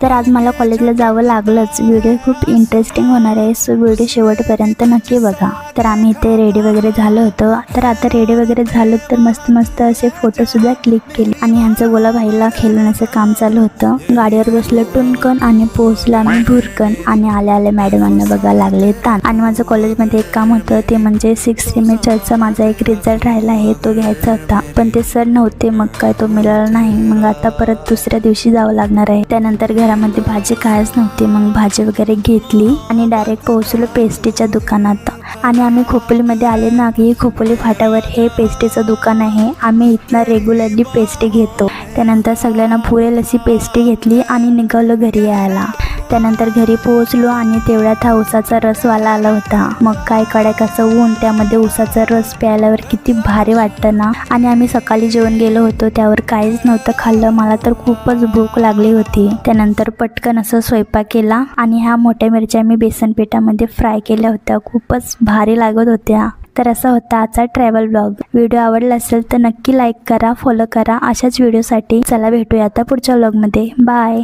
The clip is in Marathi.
तर आज मला कॉलेजला जावं लागलंच। व्हिडिओ खूप इंटरेस्टिंग होणार आहे, सो व्हिडिओ शेवटपर्यंत नक्की बघा। तर आम्ही इथे रेडी वगैरे झालो होतो। तर आता रेडी वगैरे झालो तर मस्त असे फोटो सुद्धा क्लिक केले आणि ह्यांचं गुलाबाईला खेळण्याचं काम चालू होतं। गाडीवर बसलो टुनकन आणि पोहोचलो आम्ही भुरकन आणि आले मॅडमांना बघायला लागले ताण। आणि माझं कॉलेजमध्ये एक काम होतं, ते म्हणजे 6th सेमिस्टरचा माझा एक रिझल्ट राहिला आहे, तो घ्यायचा होता। पण ते सर नव्हते, मग काय तो मिळाला नाही। मग आता परत दुसऱ्या दिवशी जावं लागणार आहे। त्यानंतर घरामध्ये भाजी कायच नव्हती, मग भाजी वगैरे घेतली आणि डायरेक्ट पोहोचलो पेस्ट्रीच्या दुकानात। आणि आम्ही खोपोलीमध्ये आले ना की खोपोली फाट्यावर हे पेस्ट्रीचं दुकान आहे। आम्ही इथनं रेग्युलरली पेस्ट्री घेतो। त्यानंतर सगळ्यांना पुरेल अशी पेस्ट्री घेतली आणि निघालो घरी यायला। त्यानंतर घरी पोहोचलो आणि तेवढ्यात हा उसाचा रसवाला आला होता। मग काय कडाक्याचं ऊन, त्यामध्ये उसाचा रस प्यायल्यावर किती भारी वाटतं ना। आणि आम्ही सकाळी जेवण गेलो होतो, त्यावर काहीच नव्हतं खाल्लं। मला तर खूपच भूक लागली होती। त्यानंतर पटकन असं स्वयंपाक केला आणि ह्या मोठ्या मिरच्या मी बेसन पिठामध्ये फ्राय केल्या होत्या, खूपच भारी लागत होत्या। तर असा होता आजचा ट्रॅव्हल ब्लॉग। व्हिडिओ आवडला असेल तर नक्की लाईक करा, फॉलो करा अशाच व्हिडिओसाठी। चला भेटूया आता पुढच्या ब्लॉगमध्ये। बाय।